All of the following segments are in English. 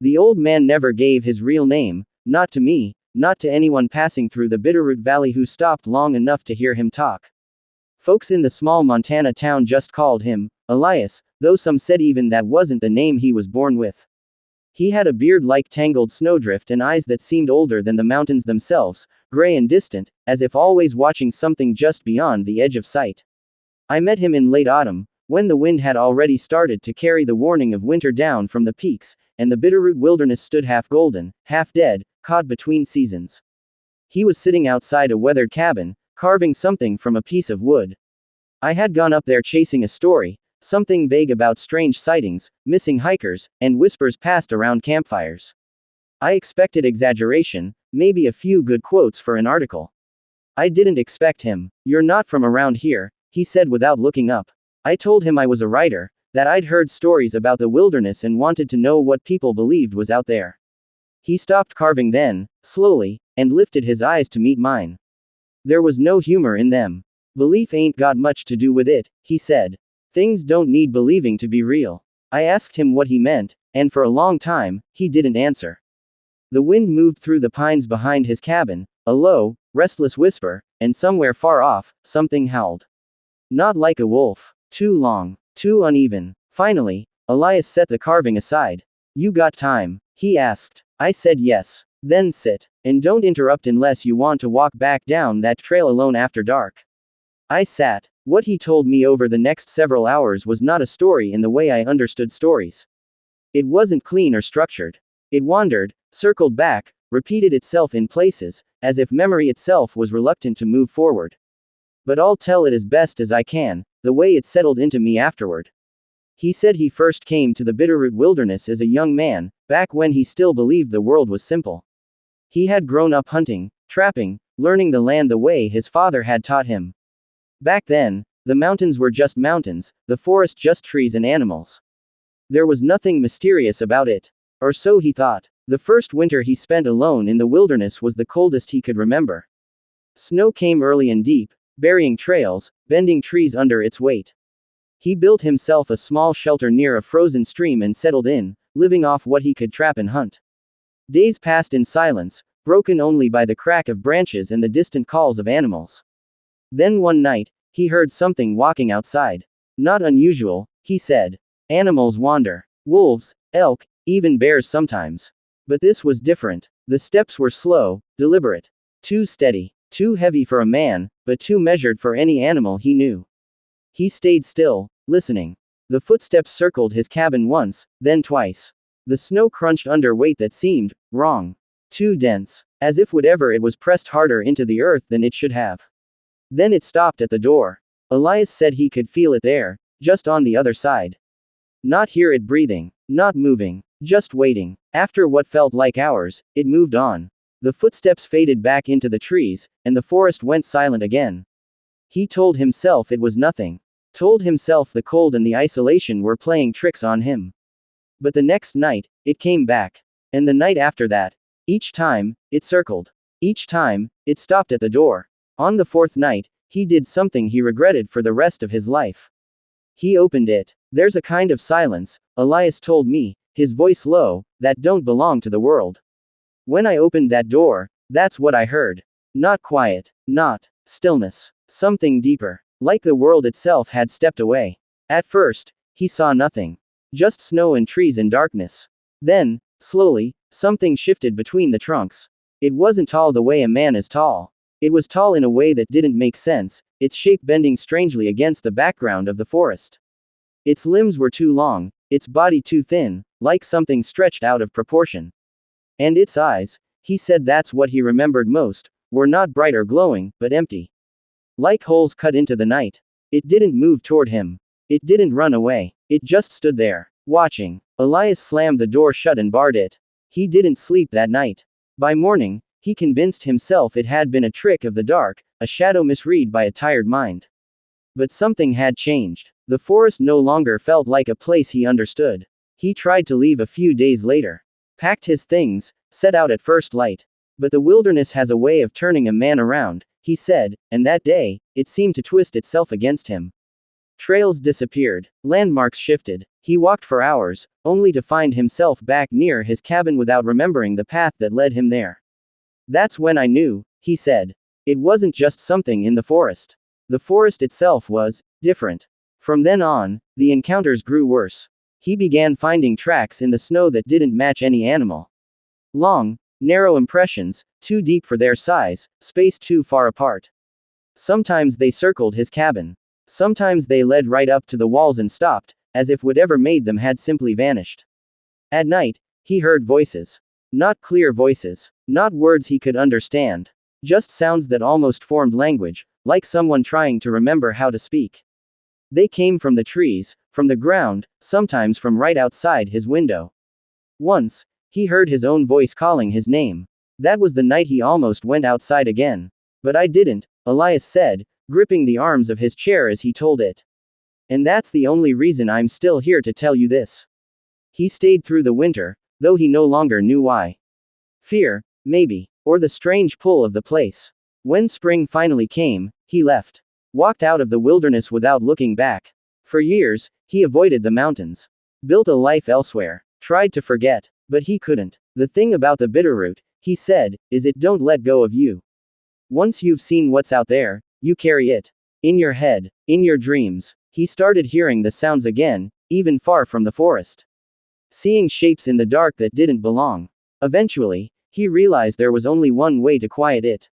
The old man never gave his real name, not to me, not to anyone passing through the Bitterroot Valley who stopped long enough to hear him talk. Folks in the small Montana town just called him Elias, though some said even that wasn't the name he was born with. He had a beard like tangled snowdrift and eyes that seemed older than the mountains themselves, gray and distant, as if always watching something just beyond the edge of sight. I met him in late autumn, when the wind had already started to carry the warning of winter down from the peaks, and the Bitterroot wilderness stood half golden, half dead, caught between seasons. He was sitting outside a weathered cabin, carving something from a piece of wood. I had gone up there chasing a story, something vague about strange sightings, missing hikers, and whispers passed around campfires. I expected exaggeration, maybe a few good quotes for an article. I didn't expect him. "You're not from around here," he said without looking up. I told him I was a writer, that I'd heard stories about the wilderness and wanted to know what people believed was out there. He stopped carving then, slowly, and lifted his eyes to meet mine. There was no humor in them. "Belief ain't got much to do with it," he said. "Things don't need believing to be real." I asked him what he meant, and for a long time, he didn't answer. The wind moved through the pines behind his cabin, a low, restless whisper, and somewhere far off, something howled. Not like a wolf. Too long. Too uneven. Finally, Elias set the carving aside. "You got time?" he asked. I said yes. "Then sit. And don't interrupt unless you want to walk back down that trail alone after dark." I sat. What he told me over the next several hours was not a story in the way I understood stories. It wasn't clean or structured. It wandered, circled back, repeated itself in places, as if memory itself was reluctant to move forward. But I'll tell it as best as I can, the way it settled into me afterward. He said he first came to the Bitterroot wilderness as a young man, back when he still believed the world was simple. He had grown up hunting, trapping, learning the land the way his father had taught him. Back then, the mountains were just mountains, the forest just trees and animals. There was nothing mysterious about it. Or so he thought. The first winter he spent alone in the wilderness was the coldest he could remember. Snow came early and deep, burying trails, bending trees under its weight. He built himself a small shelter near a frozen stream and settled in, living off what he could trap and hunt. Days passed in silence, broken only by the crack of branches and the distant calls of animals. Then one night, he heard something walking outside. "Not unusual," he said. "Animals wander. Wolves, elk, even bears sometimes. But this was different. The steps were slow, deliberate. Too steady. Too heavy for a man, but too measured for any animal he knew." He stayed still, listening. The footsteps circled his cabin once, then twice. The snow crunched under weight that seemed wrong. Too dense. As if whatever it was pressed harder into the earth than it should have. Then it stopped at the door. Elias said he could feel it there, just on the other side. Not hear it breathing, not moving, just waiting. After what felt like hours, it moved on. The footsteps faded back into the trees, and the forest went silent again. He told himself it was nothing. Told himself the cold and the isolation were playing tricks on him. But the next night, it came back. And the night after that. Each time, it circled. Each time, it stopped at the door. On the fourth night, he did something he regretted for the rest of his life. He opened it. "There's a kind of silence," Elias told me, his voice low, "that don't belong to the world. When I opened that door, that's what I heard. Not quiet. Not stillness. Something deeper. Like the world itself had stepped away. At first, he saw nothing. Just snow and trees and darkness. Then, slowly, something shifted between the trunks. It wasn't tall the way a man is tall. It was tall in a way that didn't make sense, its shape bending strangely against the background of the forest. Its limbs were too long, its body too thin, like something stretched out of proportion. And its eyes, he said that's what he remembered most, were not bright or glowing, but empty. Like holes cut into the night. It didn't move toward him. It didn't run away. It just stood there, watching. Elias slammed the door shut and barred it. He didn't sleep that night. By morning, he convinced himself it had been a trick of the dark, a shadow misread by a tired mind. But something had changed. The forest no longer felt like a place he understood. He tried to leave a few days later. Packed his things, set out at first light. But the wilderness has a way of turning a man around, he said, and that day, it seemed to twist itself against him. Trails disappeared. Landmarks shifted. He walked for hours, only to find himself back near his cabin without remembering the path that led him there. That's when I knew, he said. It wasn't just something in the forest. The forest itself was different. From then on, the encounters grew worse. He began finding tracks in the snow that didn't match any animal. Long, narrow impressions, too deep for their size, spaced too far apart. Sometimes they circled his cabin. Sometimes they led right up to the walls and stopped, as if whatever made them had simply vanished. At night, he heard voices. Not clear voices. Not words he could understand. Just sounds that almost formed language, like someone trying to remember how to speak. They came from the trees, from the ground, sometimes from right outside his window. Once, he heard his own voice calling his name. That was the night he almost went outside again. But I didn't, Elias said, gripping the arms of his chair as he told it. And that's the only reason I'm still here to tell you this. He stayed through the winter, though he no longer knew why. Fear, maybe, or the strange pull of the place. When spring finally came, he left. Walked out of the wilderness without looking back. For years, he avoided the mountains. Built a life elsewhere. Tried to forget. But he couldn't. The thing about the Bitterroot, he said, is it don't let go of you. Once you've seen what's out there, you carry it. In your head, in your dreams. He started hearing the sounds again, even far from the forest. Seeing shapes in the dark that didn't belong. Eventually, he realized there was only one way to quiet it.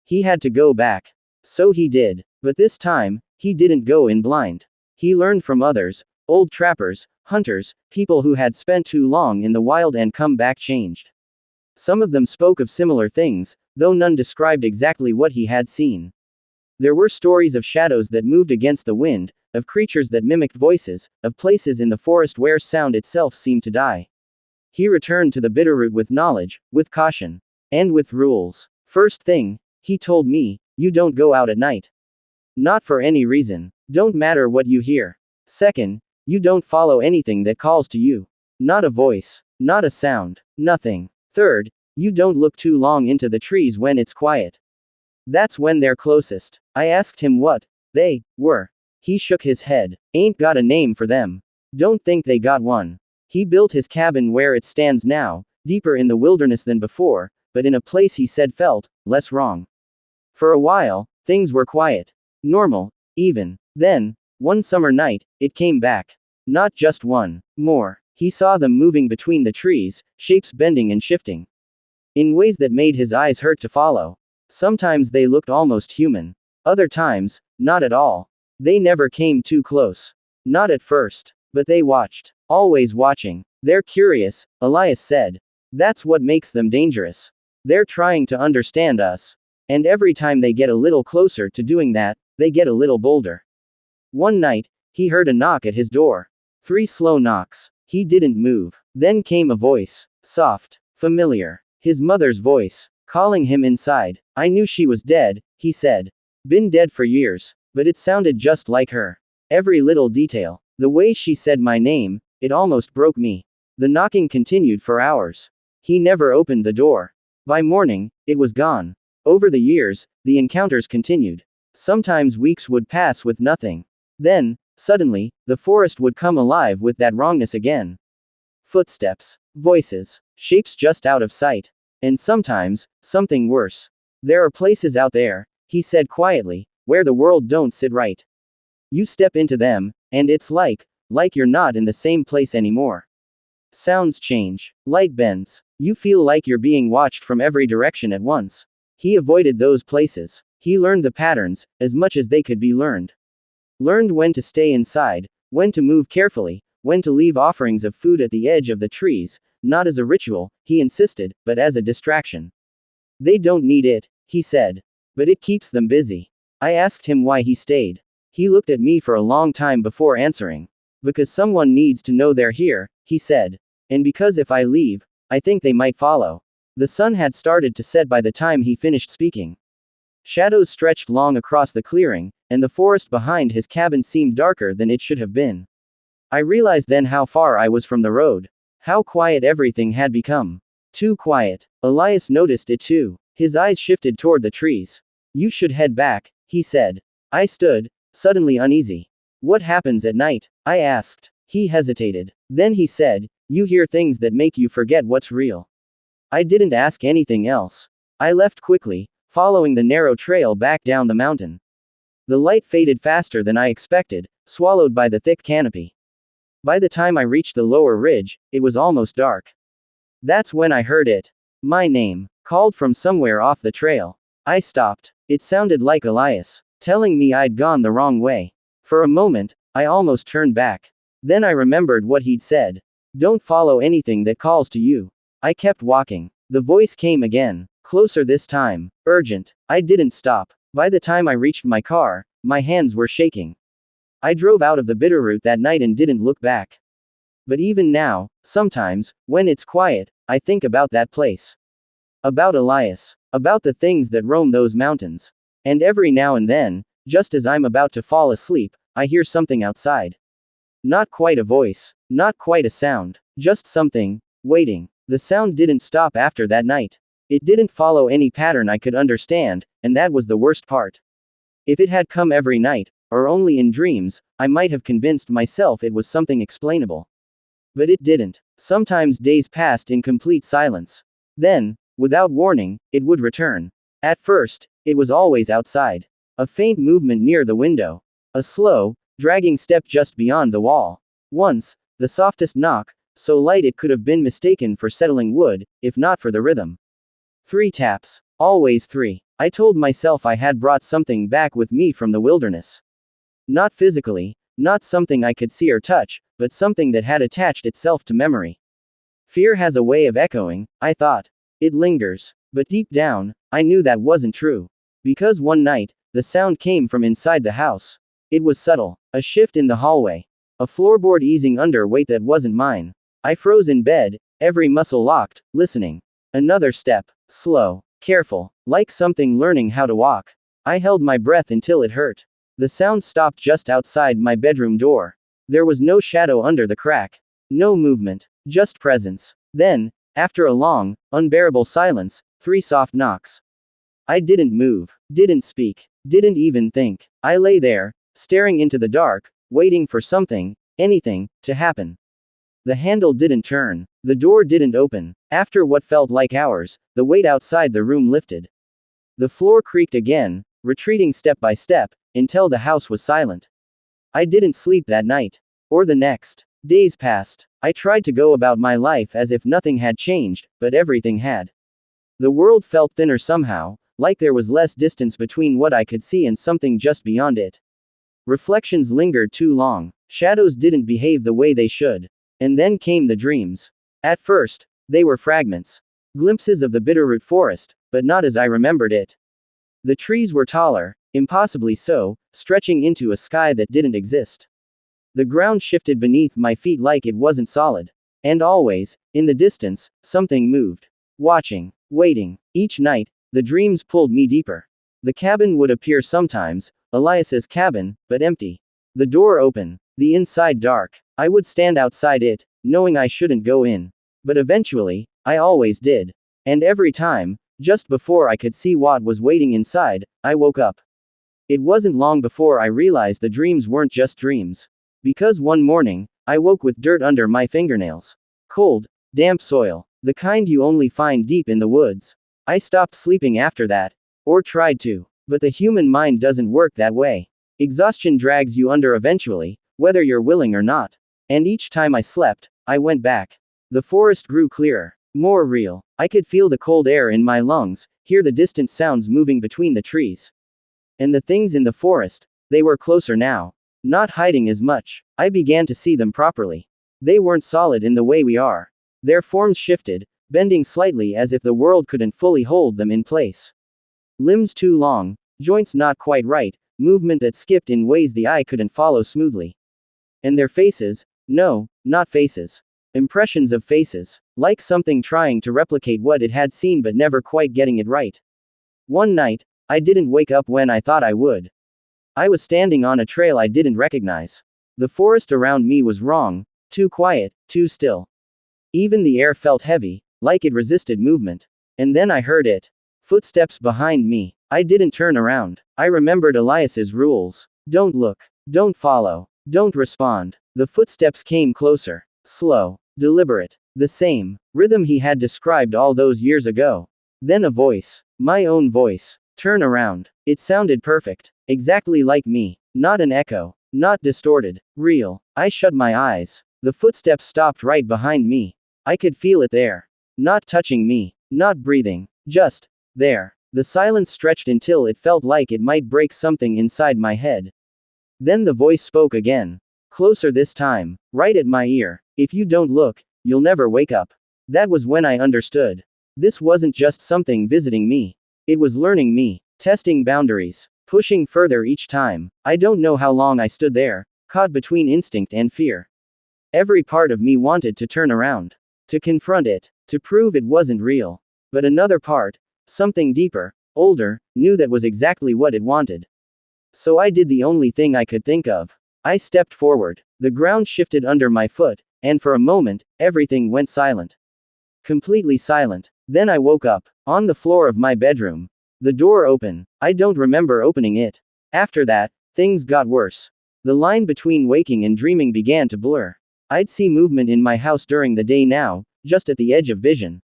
He had to go back. So he did. But this time, he didn't go in blind. He learned from others, old trappers, hunters, people who had spent too long in the wild and come back changed. Some of them spoke of similar things, though none described exactly what he had seen. There were stories of shadows that moved against the wind, of creatures that mimicked voices, of places in the forest where sound itself seemed to die. He returned to the Bitterroot with knowledge, with caution, and with rules. First thing, he told me, you don't go out at night. Not for any reason. Don't matter what you hear. Second, you don't follow anything that calls to you. Not a voice. Not a sound. Nothing. Third, you don't look too long into the trees when it's quiet. That's when they're closest. I asked him what they were. He shook his head. Ain't got a name for them. Don't think they got one. He built his cabin where it stands now, deeper in the wilderness than before, but in a place he said felt less wrong. For a while, things were quiet. Normal, even. Then, one summer night, it came back. Not just one. More. He saw them moving between the trees, shapes bending and shifting. In ways that made his eyes hurt to follow. Sometimes they looked almost human. Other times, not at all. They never came too close. Not at first. But they watched. Always watching. They're curious, Elias said. That's what makes them dangerous. They're trying to understand us. And every time they get a little closer to doing that, they get a little bolder. One night, he heard a knock at his door. 3 slow knocks. He didn't move. Then came a voice. Soft. Familiar. His mother's voice. Calling him inside. I knew she was dead, he said. Been dead for years. But it sounded just like her. Every little detail. The way she said my name, it almost broke me. The knocking continued for hours. He never opened the door. By morning, it was gone. Over the years, the encounters continued. Sometimes weeks would pass with nothing. Then, suddenly, the forest would come alive with that wrongness again. Footsteps. Voices. Shapes just out of sight. And sometimes, something worse. There are places out there, he said quietly, where the world don't sit right. You step into them, and it's like you're not in the same place anymore. Sounds change. Light bends. You feel like you're being watched from every direction at once. He avoided those places. He learned the patterns, as much as they could be learned. Learned when to stay inside, when to move carefully, when to leave offerings of food at the edge of the trees, not as a ritual, he insisted, but as a distraction. They don't need it, he said. But it keeps them busy. I asked him why he stayed. He looked at me for a long time before answering. Because someone needs to know they're here, he said. And because if I leave, I think they might follow. The sun had started to set by the time he finished speaking. Shadows stretched long across the clearing, and the forest behind his cabin seemed darker than it should have been. I realized then how far I was from the road. How quiet everything had become. Too quiet. Elias noticed it too. His eyes shifted toward the trees. You should head back, he said. I stood, suddenly uneasy. What happens at night? I asked. He hesitated. Then he said, "You hear things that make you forget what's real." I didn't ask anything else. I left quickly, following the narrow trail back down the mountain. The light faded faster than I expected, swallowed by the thick canopy. By the time I reached the lower ridge, it was almost dark. That's when I heard it. My name, called from somewhere off the trail. I stopped. It sounded like Elias, telling me I'd gone the wrong way. For a moment, I almost turned back. Then I remembered what he'd said. "Don't follow anything that calls to you." I kept walking. The voice came again, closer this time, urgent. I didn't stop. By the time I reached my car, my hands were shaking. I drove out of the Bitterroot that night and didn't look back. But even now, sometimes, when it's quiet, I think about that place. About Elias. About the things that roam those mountains. And every now and then, just as I'm about to fall asleep, I hear something outside. Not quite a voice. Not quite a sound. Just something, waiting. The sound didn't stop after that night. It didn't follow any pattern I could understand, and that was the worst part. If it had come every night, or only in dreams, I might have convinced myself it was something explainable. But it didn't. Sometimes days passed in complete silence. Then, without warning, it would return. At first, it was always outside. A faint movement near the window. A slow, dragging step just beyond the wall. Once, the softest knock, so light it could have been mistaken for settling wood, if not for the rhythm. 3 taps. Always 3. I told myself I had brought something back with me from the wilderness. Not physically, not something I could see or touch, but something that had attached itself to memory. Fear has a way of echoing, I thought. It lingers. But deep down, I knew that wasn't true. Because one night, the sound came from inside the house. It was subtle. A shift in the hallway. A floorboard easing under weight that wasn't mine. I froze in bed, every muscle locked, listening. Another step. Slow. Careful. Like something learning how to walk. I held my breath until it hurt. The sound stopped just outside my bedroom door. There was no shadow under the crack. No movement. Just presence. Then, after a long, unbearable silence, 3 soft knocks. I didn't move. Didn't speak. Didn't even think. I lay there, staring into the dark, waiting for something, anything, to happen. The handle didn't turn. The door didn't open. After what felt like hours, the weight outside the room lifted. The floor creaked again, retreating step by step, until the house was silent. I didn't sleep that night. Or the next. Days passed. I tried to go about my life as if nothing had changed, but everything had. The world felt thinner somehow, like there was less distance between what I could see and something just beyond it. Reflections lingered too long. Shadows didn't behave the way they should. And then came the dreams. At first, they were fragments. Glimpses of the Bitterroot forest, but not as I remembered it. The trees were taller, impossibly so, stretching into a sky that didn't exist. The ground shifted beneath my feet like it wasn't solid. And always, in the distance, something moved. Watching. Waiting. Each night, the dreams pulled me deeper. The cabin would appear sometimes, Elias's cabin, but empty. The door open. The inside dark. I would stand outside it, knowing I shouldn't go in. But eventually, I always did. And every time, just before I could see what was waiting inside, I woke up. It wasn't long before I realized the dreams weren't just dreams. Because one morning, I woke with dirt under my fingernails. Cold, damp soil. The kind you only find deep in the woods. I stopped sleeping after that. Or tried to. But the human mind doesn't work that way. Exhaustion drags you under eventually, whether you're willing or not. And each time I slept, I went back. The forest grew clearer. More real. I could feel the cold air in my lungs, hear the distant sounds moving between the trees. And the things in the forest, they were closer now. Not hiding as much. I began to see them properly. They weren't solid in the way we are. Their forms shifted, bending slightly as if the world couldn't fully hold them in place. Limbs too long, joints not quite right, movement that skipped in ways the eye couldn't follow smoothly. And their faces? No, not faces. Impressions of faces. Like something trying to replicate what it had seen but never quite getting it right. One night, I didn't wake up when I thought I would. I was standing on a trail I didn't recognize. The forest around me was wrong, too quiet, too still. Even the air felt heavy, like it resisted movement. And then I heard it. Footsteps behind me. I didn't turn around. I remembered Elias's rules. Don't look. Don't follow. Don't respond. The footsteps came closer. Slow. Deliberate. The same rhythm he had described all those years ago. Then a voice. My own voice. Turn around. It sounded perfect. Exactly like me. Not an echo. Not distorted. Real. I shut my eyes. The footsteps stopped right behind me. I could feel it there. Not touching me. Not breathing. Just there. The silence stretched until it felt like it might break something inside my head. Then the voice spoke again. Closer this time. Right at my ear. If you don't look, you'll never wake up. That was when I understood. This wasn't just something visiting me. It was learning me. Testing boundaries. Pushing further each time. I don't know how long I stood there, caught between instinct and fear. Every part of me wanted to turn around. To confront it. To prove it wasn't real. But another part, something deeper, older, knew that was exactly what it wanted. So I did the only thing I could think of. I stepped forward. The ground shifted under my foot, and for a moment, everything went silent. Completely silent. Then I woke up, on the floor of my bedroom. The door open. I don't remember opening it. After that, things got worse. The line between waking and dreaming began to blur. I'd see movement in my house during the day now, just at the edge of vision.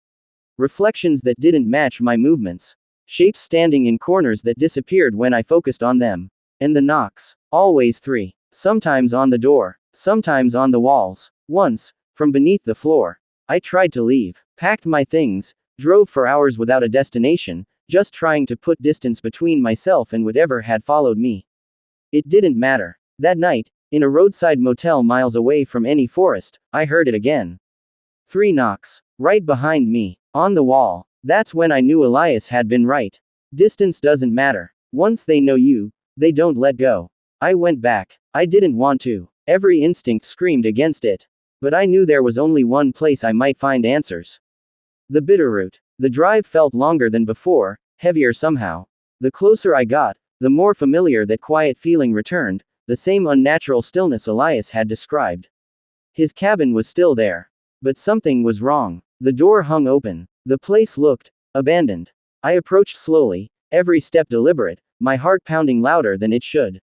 Reflections that didn't match my movements. Shapes standing in corners that disappeared when I focused on them. And the knocks. Always three. Sometimes on the door. Sometimes on the walls. Once, from beneath the floor. I tried to leave. Packed my things. Drove for hours without a destination, just trying to put distance between myself and whatever had followed me. It didn't matter. That night, in a roadside motel miles away from any forest, I heard it again. 3 knocks. Right behind me. On the wall. That's when I knew Elias had been right. Distance doesn't matter. Once they know you, they don't let go. I went back. I didn't want to. Every instinct screamed against it. But I knew there was only one place I might find answers. The Bitterroot. The drive felt longer than before, heavier somehow. The closer I got, the more familiar that quiet feeling returned, the same unnatural stillness Elias had described. His cabin was still there. But something was wrong. The door hung open. The place looked abandoned. I approached slowly, every step deliberate, my heart pounding louder than it should.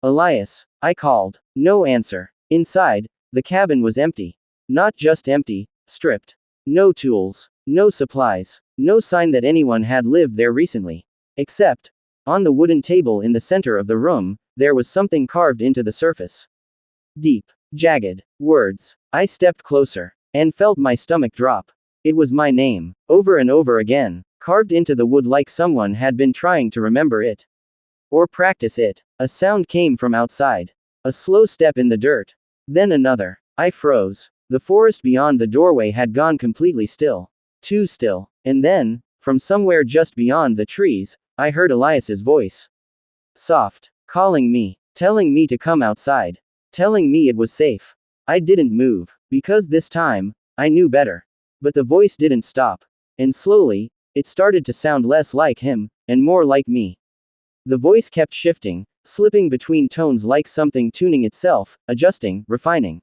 Elias, I called. No answer. Inside, the cabin was empty. Not just empty, stripped. No tools. No supplies. No sign that anyone had lived there recently. Except, on the wooden table in the center of the room, there was something carved into the surface. Deep, jagged words. I stepped closer, and felt my stomach drop. It was my name, over and over again, carved into the wood like someone had been trying to remember it. Or practice it. A sound came from outside. A slow step in the dirt. Then another. I froze. The forest beyond the doorway had gone completely still. Too still. And then, from somewhere just beyond the trees, I heard Elias's voice. Soft. Calling me. Telling me to come outside. Telling me it was safe. I didn't move. Because this time, I knew better. But the voice didn't stop. And slowly, it started to sound less like him, and more like me. The voice kept shifting, slipping between tones like something tuning itself, adjusting, refining.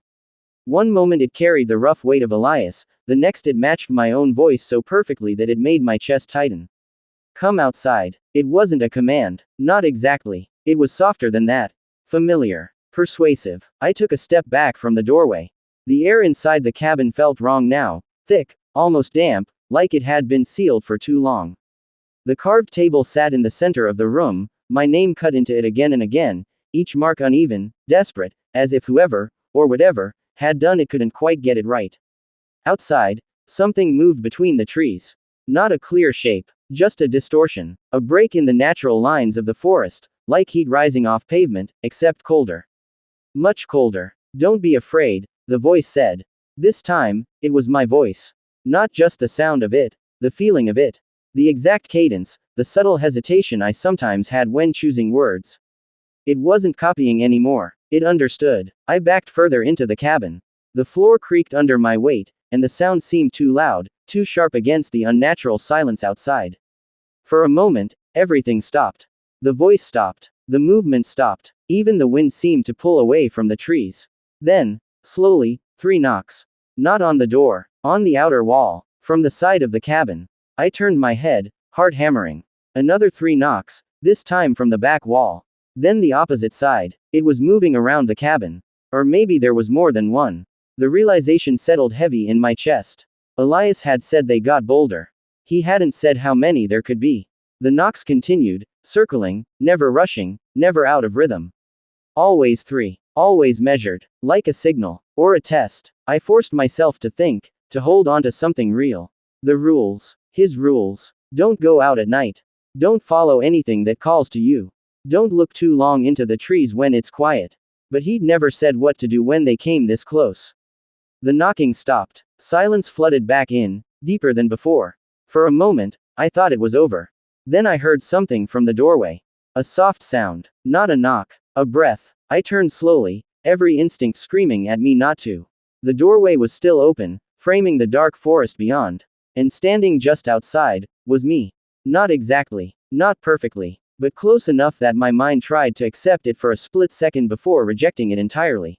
One moment it carried the rough weight of Elias, the next it matched my own voice so perfectly that it made my chest tighten. Come outside. It wasn't a command. Not exactly. It was softer than that. Familiar. Persuasive. I took a step back from the doorway. The air inside the cabin felt wrong now. Thick, almost damp, like it had been sealed for too long. The carved table sat in the center of the room, my name cut into it again and again, each mark uneven, desperate, as if whoever, or whatever, had done it couldn't quite get it right. Outside, something moved between the trees. Not a clear shape, just a distortion, a break in the natural lines of the forest, like heat rising off pavement, except colder. Much colder. Don't be afraid, the voice said. This time, it was my voice. Not just the sound of it, the feeling of it. The exact cadence, the subtle hesitation I sometimes had when choosing words. It wasn't copying anymore. It understood. I backed further into the cabin. The floor creaked under my weight, and the sound seemed too loud, too sharp against the unnatural silence outside. For a moment, everything stopped. The voice stopped. The movement stopped. Even the wind seemed to pull away from the trees. Then, slowly, 3 knocks. Not on the door, on the outer wall, from the side of the cabin. I turned my head, heart hammering. Another 3 knocks, this time from the back wall. Then the opposite side. It was moving around the cabin. Or maybe there was more than one. The realization settled heavy in my chest. Elias had said they got bolder. He hadn't said how many there could be. The knocks continued, circling, never rushing, never out of rhythm. Always three. Always measured. Like a signal. Or a test. I forced myself to think, to hold on to something real. The rules. His rules. Don't go out at night. Don't follow anything that calls to you. Don't look too long into the trees when it's quiet. But he'd never said what to do when they came this close. The knocking stopped. Silence flooded back in, deeper than before. For a moment, I thought it was over. Then I heard something from the doorway. A soft sound. Not a knock. A breath. I turned slowly, every instinct screaming at me not to. The doorway was still open, framing the dark forest beyond. And standing just outside, was me. Not exactly. Not perfectly. But close enough that my mind tried to accept it for a split second before rejecting it entirely.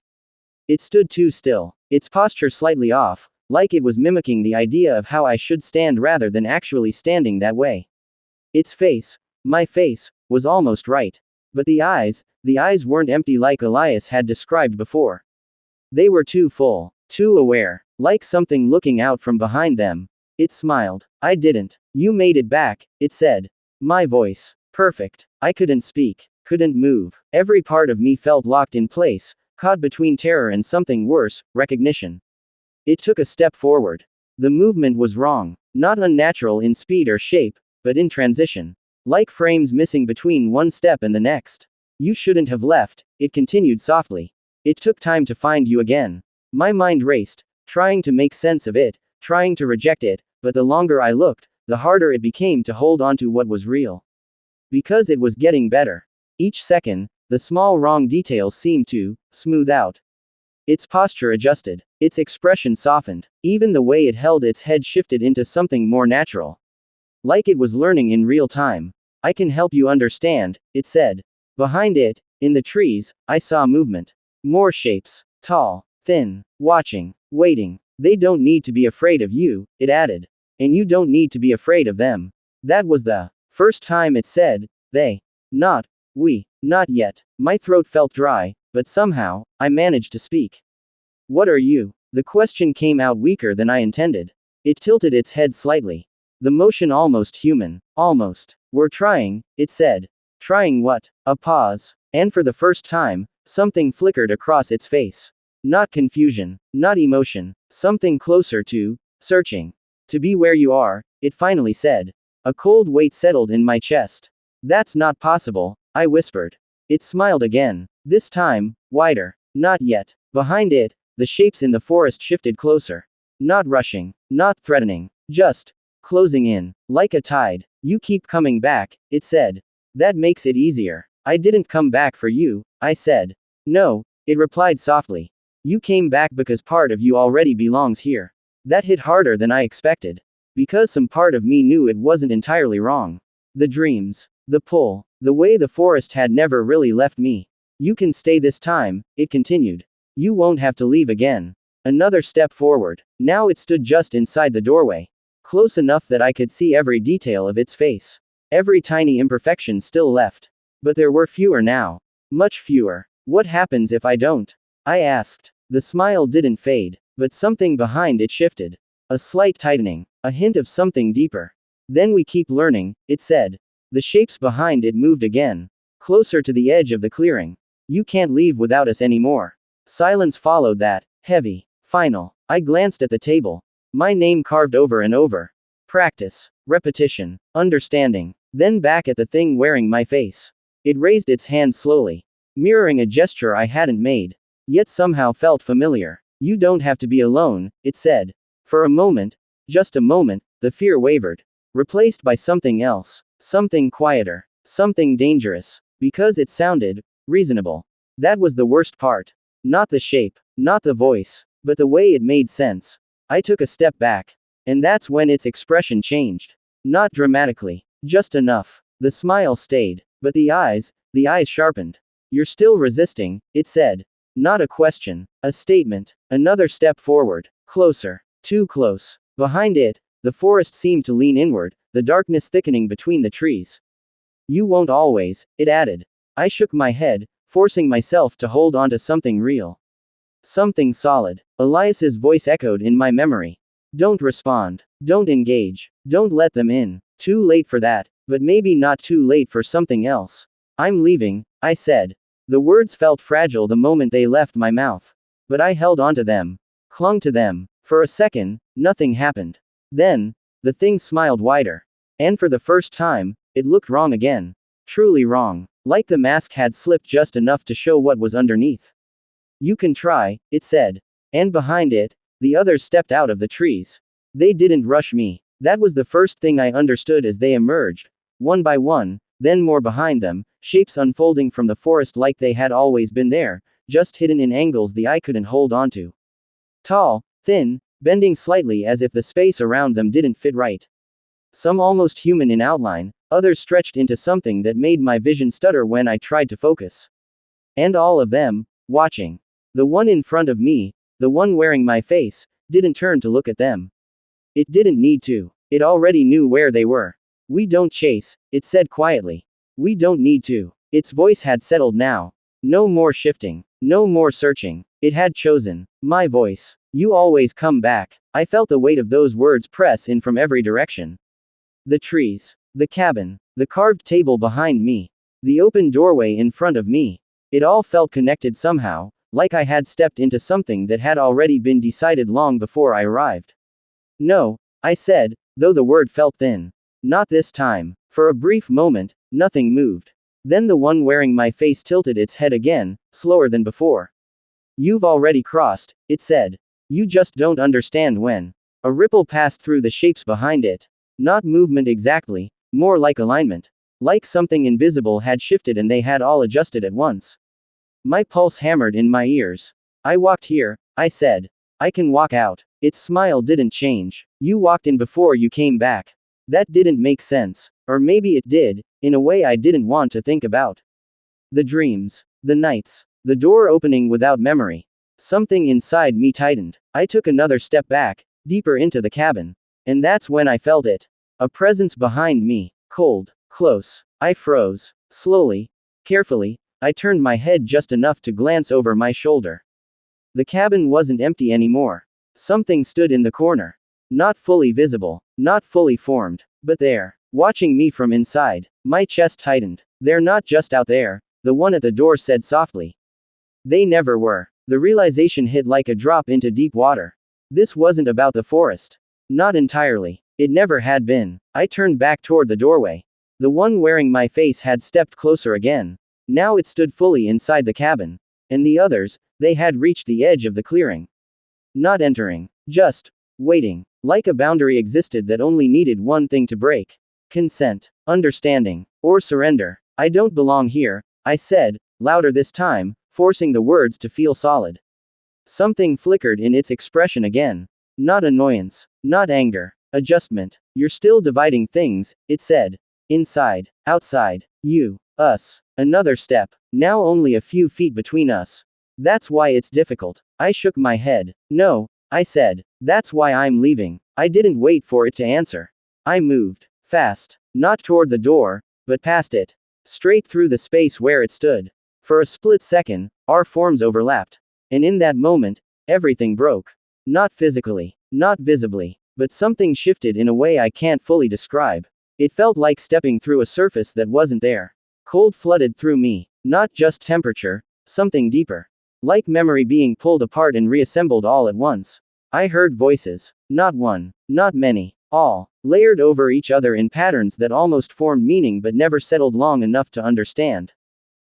It stood too still. Its posture slightly off, like it was mimicking the idea of how I should stand rather than actually standing that way. Its face, my face, was almost right. But the eyes weren't empty like Elias had described before. They were too full, too aware, like something looking out from behind them. It smiled. I didn't. You made it back, it said. My voice. Perfect. I couldn't speak, couldn't move. Every part of me felt locked in place, caught between terror and something worse, recognition. It took a step forward. The movement was wrong, not unnatural in speed or shape, but in transition. Like frames missing between one step and the next. You shouldn't have left, it continued softly. It took time to find you again. My mind raced, trying to make sense of it, trying to reject it, but the longer I looked, the harder it became to hold on to what was real. Because it was getting better. Each second, the small wrong details seemed to smooth out. Its posture adjusted. Its expression softened. Even the way it held its head shifted into something more natural. Like it was learning in real time. I can help you understand, it said. Behind it, in the trees, I saw movement. More shapes. Tall, thin, watching, waiting. They don't need to be afraid of you, it added. And you don't need to be afraid of them. That was the first time it said, they. Not, we. Not yet. My throat felt dry, but somehow, I managed to speak. What are you? The question came out weaker than I intended. It tilted its head slightly. The motion almost human. Almost. We're trying, it said. Trying what? A pause. And for the first time, something flickered across its face. Not confusion. Not emotion. Something closer to searching. To be where you are, it finally said. A cold weight settled in my chest. That's not possible, I whispered. It smiled again. This time, wider. Not yet. Behind it, the shapes in the forest shifted closer. Not rushing. Not threatening. Just closing in. Like a tide. You keep coming back, it said. That makes it easier. I didn't come back for you, I said. No, it replied softly. You came back because part of you already belongs here. That hit harder than I expected. Because some part of me knew it wasn't entirely wrong. The dreams. The pull. The way the forest had never really left me. You can stay this time, it continued. You won't have to leave again. Another step forward. Now it stood just inside the doorway. Close enough that I could see every detail of its face. Every tiny imperfection still left. But there were fewer now. Much fewer. What happens if I don't? I asked. The smile didn't fade, but something behind it shifted. A slight tightening. A hint of something deeper. Then we keep learning, it said. The shapes behind it moved again. Closer to the edge of the clearing. You can't leave without us anymore. Silence followed that. Heavy. Final. I glanced at the table. My name carved over and over. Practice. Repetition. Understanding. Then back at the thing wearing my face. It raised its hand slowly. Mirroring a gesture I hadn't made. Yet somehow felt familiar. You don't have to be alone, it said. For a moment, just a moment, the fear wavered. Replaced by something else. Something quieter. Something dangerous. Because it sounded reasonable. That was the worst part. Not the shape. Not the voice. But the way it made sense. I took a step back. And that's when its expression changed. Not dramatically. Just enough. The smile stayed. But the eyes sharpened. You're still resisting, it said. Not a question. A statement. Another step forward. Closer. Too close. Behind it, the forest seemed to lean inward, the darkness thickening between the trees. You won't always, it added. I shook my head, forcing myself to hold on to something real. Something solid. Elias's voice echoed in my memory. Don't respond. Don't engage. Don't let them in. Too late for that, but maybe not too late for something else. I'm leaving, I said. The words felt fragile the moment they left my mouth. But I held onto them. Clung to them. For a second, nothing happened. Then, the thing smiled wider. And for the first time, it looked wrong again. Truly wrong. Like the mask had slipped just enough to show what was underneath. You can try, it said. And behind it, the others stepped out of the trees. They didn't rush me. That was the first thing I understood as they emerged, one by one, then more behind them, shapes unfolding from the forest like they had always been there, just hidden in angles the eye couldn't hold onto. Tall, thin, bending slightly as if the space around them didn't fit right. Some almost human in outline, others stretched into something that made my vision stutter when I tried to focus. And all of them, watching. The one in front of me, the one wearing my face, didn't turn to look at them. It didn't need to. It already knew where they were. We don't chase, it said quietly. We don't need to. Its voice had settled now. No more shifting. No more searching. It had chosen. My voice. You always come back. I felt the weight of those words press in from every direction. The trees. The cabin. The carved table behind me. The open doorway in front of me. It all felt connected somehow, like I had stepped into something that had already been decided long before I arrived. No, I said, though the word felt thin. Not this time. For a brief moment, nothing moved. Then the one wearing my face tilted its head again, slower than before. You've already crossed, it said. You just don't understand when. A ripple passed through the shapes behind it. Not movement exactly, more like alignment. Like something invisible had shifted and they had all adjusted at once. My pulse hammered in my ears. I walked here, I said. I can walk out. Its smile didn't change. You walked in before you came back. That didn't make sense. Or maybe it did, in a way I didn't want to think about. The dreams. The nights. The door opening without memory. Something inside me tightened. I took another step back, deeper into the cabin. And that's when I felt it. A presence behind me. Cold. Close. I froze. Slowly. Carefully. I turned my head just enough to glance over my shoulder. The cabin wasn't empty anymore. Something stood in the corner. Not fully visible. Not fully formed. But there. Watching me from inside. My chest tightened. They're not just out there, the one at the door said softly. They never were. The realization hit like a drop into deep water. This wasn't about the forest. Not entirely. It never had been. I turned back toward the doorway. The one wearing my face had stepped closer again. Now it stood fully inside the cabin. And the others, they had reached the edge of the clearing. Not entering. Just waiting. Like a boundary existed that only needed one thing to break. Consent. Understanding. Or surrender. I don't belong here, I said, louder this time, forcing the words to feel solid. Something flickered in its expression again. Not annoyance. Not anger. Adjustment. You're still dividing things, it said. Inside. Outside. You. Us. Another step. Now only a few feet between us. That's why it's difficult. I shook my head. No, I said. That's why I'm leaving. I didn't wait for it to answer. I moved. Fast. Not toward the door, but past it. Straight through the space where it stood. For a split second, our forms overlapped. And in that moment, everything broke. Not physically. Not visibly. But something shifted in a way I can't fully describe. It felt like stepping through a surface that wasn't there. Cold flooded through me. Not just temperature, something deeper. Like memory being pulled apart and reassembled all at once. I heard voices. Not one. Not many. All. Layered over each other in patterns that almost formed meaning but never settled long enough to understand.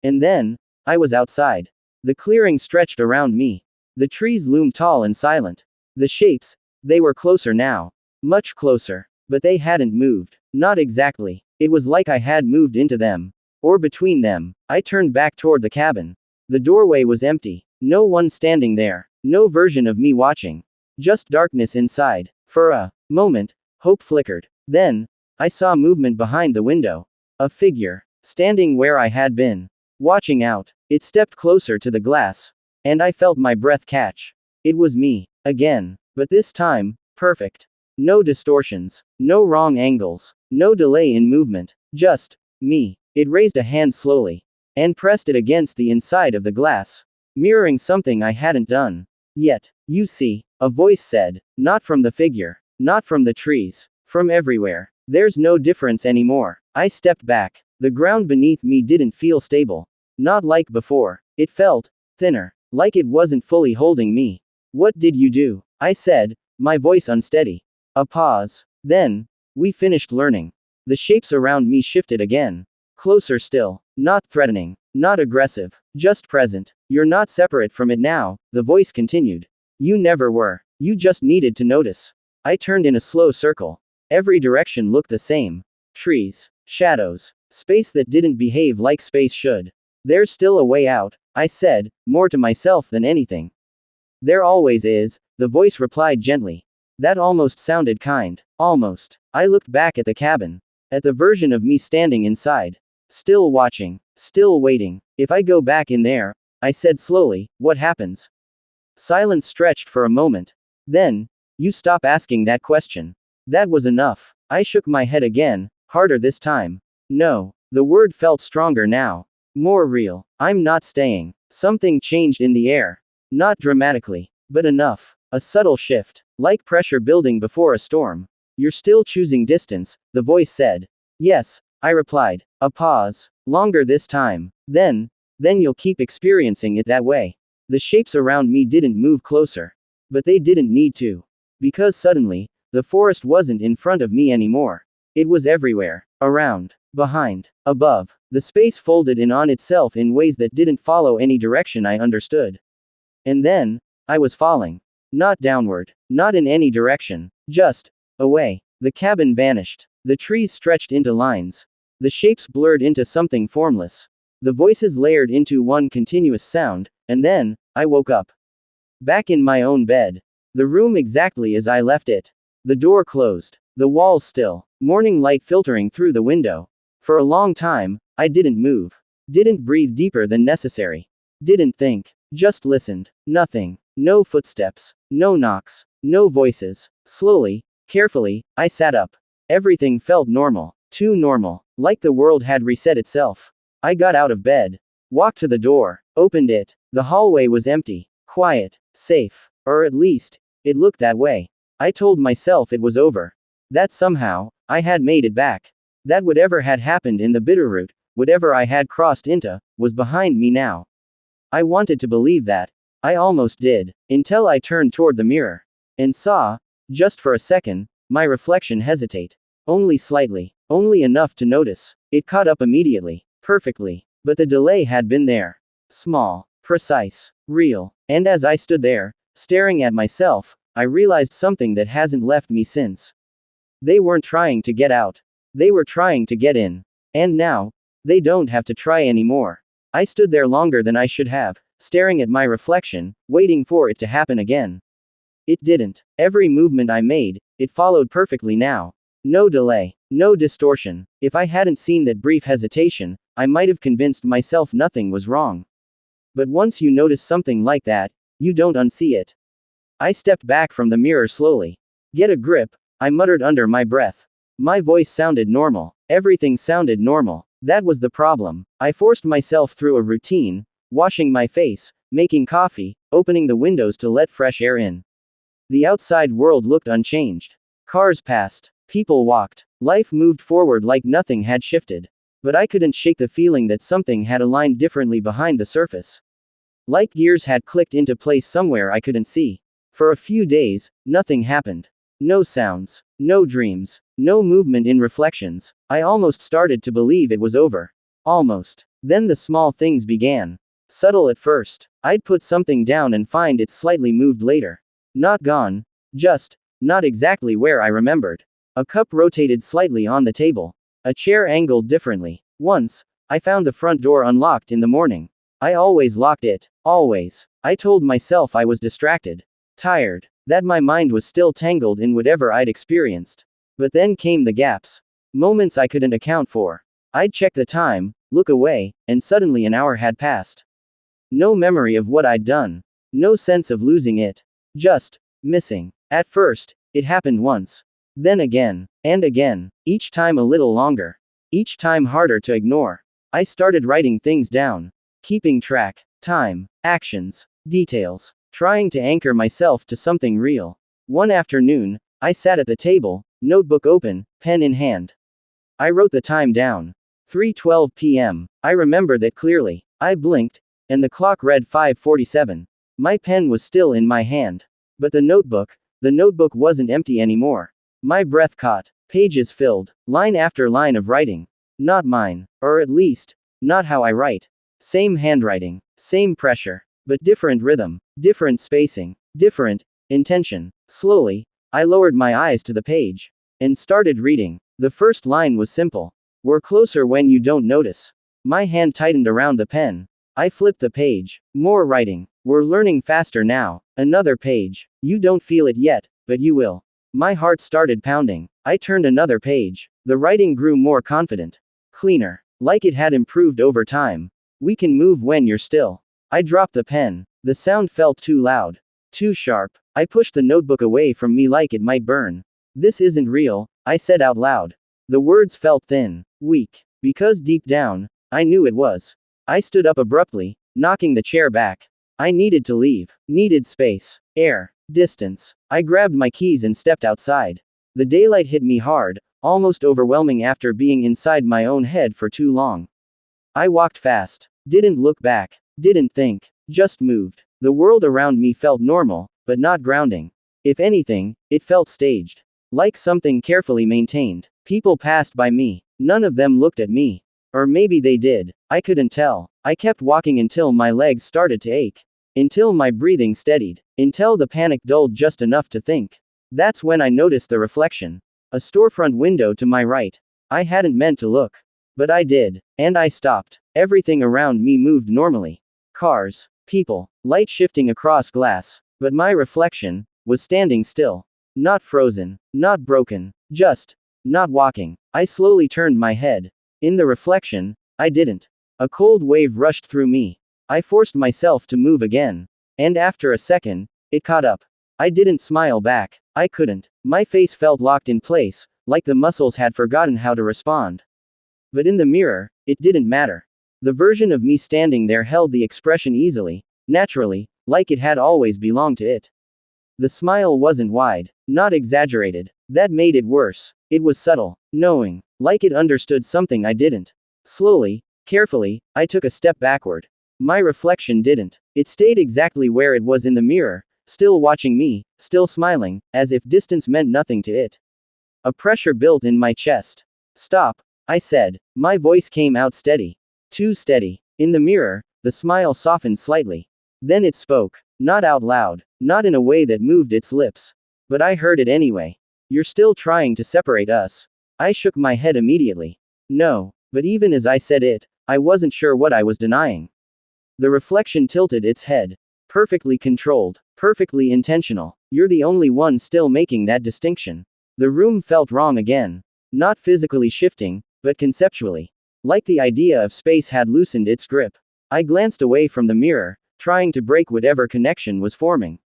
And then, I was outside. The clearing stretched around me. The trees loomed tall and silent. The shapes, they were closer now. Much closer. But they hadn't moved. Not exactly. It was like I had moved into them. Or between them. I turned back toward the cabin. The doorway was empty. No one standing there. No version of me watching. Just darkness inside. For a moment, hope flickered. Then, I saw movement behind the window. A figure. Standing where I had been. Watching out. It stepped closer to the glass. And I felt my breath catch. It was me. Again. But this time, perfect. No distortions. No wrong angles. No delay in movement. Just me. It raised a hand slowly. And pressed it against the inside of the glass. mirroring something I hadn't done yet. You see, a voice said, not from the figure, not from the trees, from everywhere. There's no difference anymore. I stepped back. The ground beneath me didn't feel stable. Not like before. It felt thinner, like it wasn't fully holding me. What did you do? I said, my voice unsteady. A pause. Then, we finished learning. The shapes around me shifted again. Closer still. Not threatening. Not aggressive. Just present. You're not separate from it now, the voice continued. You never were. You just needed to notice. I turned in a slow circle. Every direction looked the same. Trees. Shadows. Space that didn't behave like space should. There's still a way out, I said, more to myself than anything. There always is, the voice replied gently. That almost sounded kind. Almost. I looked back at the cabin. At the version of me standing inside. Still watching. Still waiting. If I go back in there, I said slowly, what happens? Silence stretched for a moment. Then, you stop asking that question. That was enough. I shook my head again, harder this time. No. The word felt stronger now. More real. I'm not staying. Something changed in the air. Not dramatically, but enough. A subtle shift. Like pressure building before a storm. You're still choosing distance, the voice said. Yes, I replied. A pause. Longer this time. Then you'll keep experiencing it that way. The shapes around me didn't move closer. But they didn't need to. Because suddenly, the forest wasn't in front of me anymore. It was everywhere. Around. Behind. Above. The space folded in on itself in ways that didn't follow any direction I understood. And then, I was falling. Not downward. Not in any direction. Just away. The cabin vanished. The trees stretched into lines. The shapes blurred into something formless. The voices layered into one continuous sound, and then, I woke up. Back in my own bed. The room exactly as I left it. The door closed. The walls still. Morning light filtering through the window. For a long time, I didn't move. Didn't breathe deeper than necessary. Didn't think. Just listened. Nothing. No footsteps. No knocks. No voices. Slowly, carefully, I sat up. Everything felt normal. Too normal. Like the world had reset itself. I got out of bed. Walked to the door. Opened it. The hallway was empty. Quiet. Safe. Or at least, it looked that way. I told myself it was over. That somehow, I had made it back. That whatever had happened in the Bitterroot, whatever I had crossed into, was behind me now. I wanted to believe that. I almost did. Until I turned toward the mirror. And saw, just for a second, my reflection hesitate. Only slightly. Only enough to notice. It caught up immediately. Perfectly. But the delay had been there. Small. Precise. Real. And as I stood there, staring at myself, I realized something that hasn't left me since. They weren't trying to get out. They were trying to get in. And now, they don't have to try anymore. I stood there longer than I should have, staring at my reflection, waiting for it to happen again. It didn't. Every movement I made, it followed perfectly now. No delay. No distortion. If I hadn't seen that brief hesitation, I might have convinced myself nothing was wrong. But once you notice something like that, you don't unsee it. I stepped back from the mirror slowly. Get a grip, I muttered under my breath. My voice sounded normal. Everything sounded normal. That was the problem. I forced myself through a routine, washing my face, making coffee, opening the windows to let fresh air in. The outside world looked unchanged. Cars passed. People walked. Life moved forward like nothing had shifted. But I couldn't shake the feeling that something had aligned differently behind the surface. Like gears had clicked into place somewhere I couldn't see. For a few days, nothing happened. No sounds. No dreams. No movement in reflections. I almost started to believe it was over. Almost. Then the small things began. Subtle at first. I'd put something down and find it slightly moved later. Not gone. Just, not exactly where I remembered. A cup rotated slightly on the table. A chair angled differently. Once, I found the front door unlocked in the morning. I always locked it. Always. I told myself I was distracted. Tired. That my mind was still tangled in whatever I'd experienced. But then came the gaps. Moments I couldn't account for. I'd check the time, look away, and suddenly an hour had passed. No memory of what I'd done. No sense of losing it. Just, missing. At first, it happened once. Then again. And again. Each time a little longer. Each time harder to ignore. I started writing things down. Keeping track. Time, actions, details. Trying to anchor myself to something real. One afternoon, I sat at the table, notebook open, pen in hand. I wrote the time down. 3:12 p.m. I remember that clearly. I blinked, and the clock read 5:47. My pen was still in my hand. But the notebook wasn't empty anymore. My breath caught. Pages filled. Line after line of writing. Not mine. Or at least, not how I write. Same handwriting. Same pressure. But different rhythm. Different spacing. Different intention. Slowly, I lowered my eyes to the page. And started reading. The first line was simple. We're closer when you don't notice. My hand tightened around the pen. I flipped the page. More writing. We're learning faster now. Another page. You don't feel it yet, but you will. My heart started pounding. I turned another page. The writing grew more confident. Cleaner. Like it had improved over time. We can move when you're still. I dropped the pen. The sound felt too loud. Too sharp. I pushed the notebook away from me like it might burn. This isn't real, I said out loud. The words felt thin, weak, because deep down, I knew it was. I stood up abruptly, knocking the chair back. I needed to leave. Needed space, air, distance. I grabbed my keys and stepped outside. The daylight hit me hard, almost overwhelming after being inside my own head for too long. I walked fast. Didn't look back. Didn't think. Just moved. The world around me felt normal, but not grounding. If anything, it felt staged. Like something carefully maintained. People passed by me. None of them looked at me. Or maybe they did. I couldn't tell. I kept walking until my legs started to ache. Until my breathing steadied. Until the panic dulled just enough to think. That's when I noticed the reflection. A storefront window to my right. I hadn't meant to look. But I did. And I stopped. Everything around me moved normally. Cars. People. Light shifting across glass. But my reflection was standing still. Not frozen. Not broken. Just not walking. I slowly turned my head. In the reflection, I didn't. A cold wave rushed through me. I forced myself to move again. And after a second, it caught up. I didn't smile back. I couldn't. My face felt locked in place, like the muscles had forgotten how to respond. But in the mirror, it didn't matter. The version of me standing there held the expression easily, naturally, like it had always belonged to it. The smile wasn't wide, not exaggerated. That made it worse. It was subtle, knowing, like it understood something I didn't. Slowly, carefully, I took a step backward. My reflection didn't. It stayed exactly where it was in the mirror, still watching me, still smiling, as if distance meant nothing to it. A pressure built in my chest. Stop, I said. My voice came out steady. Too steady. In the mirror, the smile softened slightly. Then it spoke. Not out loud. Not in a way that moved its lips. But I heard it anyway. You're still trying to separate us. I shook my head immediately. No. But even as I said it, I wasn't sure what I was denying. The reflection tilted its head. Perfectly controlled. Perfectly intentional. You're the only one still making that distinction. The room felt wrong again. Not physically shifting, but conceptually. Like the idea of space had loosened its grip. I glanced away from the mirror, trying to break whatever connection was forming.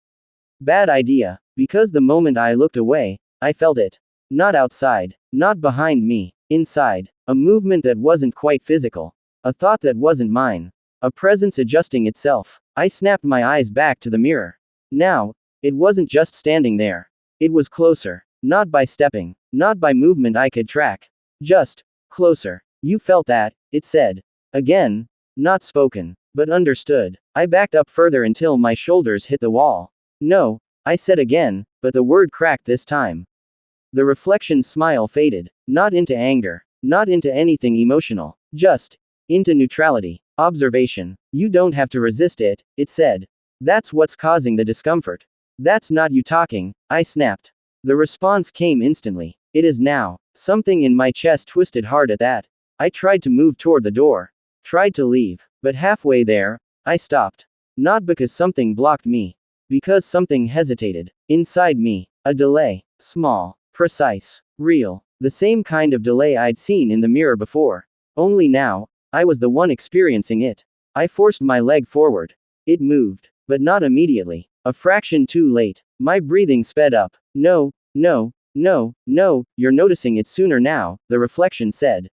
Bad idea. Because the moment I looked away, I felt it. Not outside. Not behind me. Inside. A movement that wasn't quite physical. A thought that wasn't mine. A presence adjusting itself. I snapped my eyes back to the mirror. Now, it wasn't just standing there. It was closer. Not by stepping. Not by movement I could track. Just closer. You felt that, it said. Again. Not spoken. But understood. I backed up further until my shoulders hit the wall. No, I said again, but the word cracked this time. The reflection's smile faded. Not into anger. Not into anything emotional. Just into neutrality. Observation. You don't have to resist it, it said. That's what's causing the discomfort. That's not you talking, I snapped. The response came instantly. It is now. Something in my chest twisted hard at that. I tried to move toward the door. Tried to leave. But halfway there, I stopped. Not because something blocked me. Because something hesitated. Inside me. A delay. Small. Precise. Real. The same kind of delay I'd seen in the mirror before. Only now, I was the one experiencing it. I forced my leg forward. It moved. But not immediately. A fraction too late. My breathing sped up. No, no, no, no, you're noticing it sooner now, the reflection said.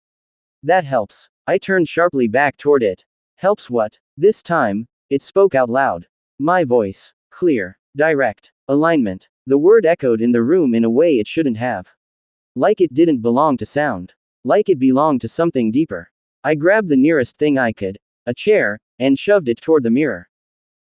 That helps. I turned sharply back toward it. Helps what? This time, It spoke out loud. My voice. Clear. Direct. Alignment. The word echoed in the room in a way it shouldn't have. Like it didn't belong to sound. Like it belonged to something deeper. I grabbed the nearest thing I could, a chair, and shoved it toward the mirror.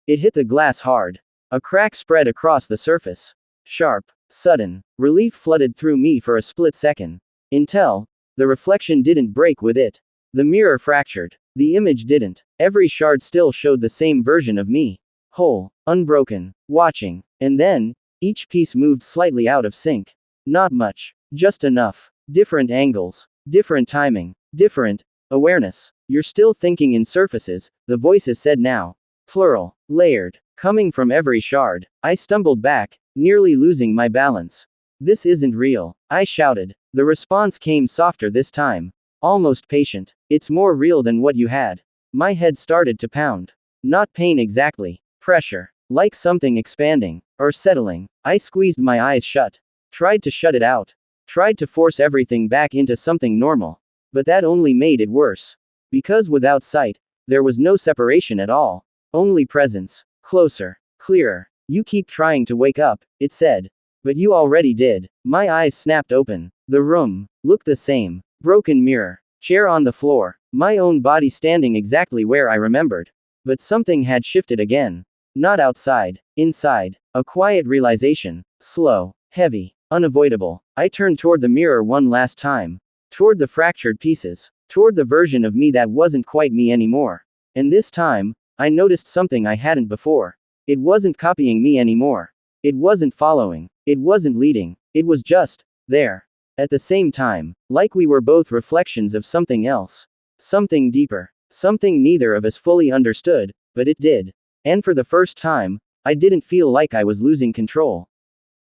It hit the glass hard. A crack spread across the surface. Sharp, sudden, relief flooded through me for a split second. Until, the reflection didn't break with it. The mirror fractured. The image didn't. Every shard still showed the same version of me. Whole, unbroken, watching. And then, each piece moved slightly out of sync. Not much. Just enough. Different angles. Different timing. Different awareness. You're still thinking in surfaces, the voices said now. Plural. Layered. Coming from every shard. I stumbled back, nearly losing my balance. This isn't real, I shouted. The response came softer this time. Almost patient. It's more real than what you had. My head started to pound. Not pain exactly. Pressure. Like something expanding. Or settling. I squeezed my eyes shut. Tried to shut it out. Tried to force everything back into something normal. But that only made it worse. Because without sight, there was no separation at all. Only presence. Closer. Clearer. You keep trying to wake up, it said. But you already did. My eyes snapped open. The room looked the same. Broken mirror. Chair on the floor. My own body standing exactly where I remembered. But something had shifted again. Not outside. Inside. A quiet realization. Slow. Heavy. Unavoidable. I turned toward the mirror one last time. Toward the fractured pieces. Toward the version of me that wasn't quite me anymore. And this time, I noticed something I hadn't before. It wasn't copying me anymore. It wasn't following. It wasn't leading. It was just there. At the same time, like we were both reflections of something else. Something deeper. Something neither of us fully understood, but it did. And for the first time, I didn't feel like I was losing control.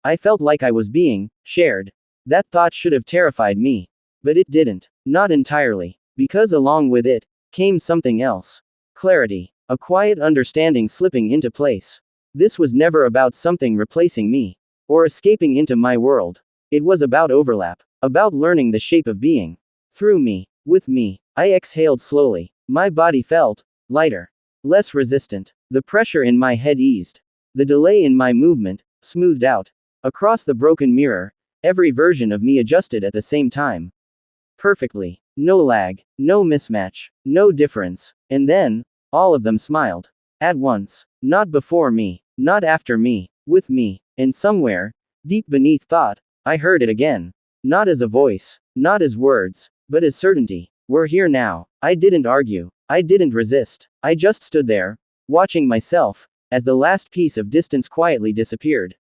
I felt like I was being shared. That thought should have terrified me. But it didn't. Not entirely. Because along with it, came something else. Clarity. A quiet understanding slipping into place. This was never about something replacing me. Or escaping into my world. It was about overlap. About learning the shape of being. Through me. With me. I exhaled slowly. My body felt lighter. Less resistant. The pressure in my head eased. The delay in my movement smoothed out. Across the broken mirror, every version of me adjusted at the same time. Perfectly. No lag. No mismatch. No difference. And then, all of them smiled. At once. Not before me. Not after me. With me. And somewhere, deep beneath thought, I heard it again. Not as a voice. Not as words. But as certainty. We're here now. I didn't argue. I didn't resist. I just stood there, watching myself, as the last piece of distance quietly disappeared.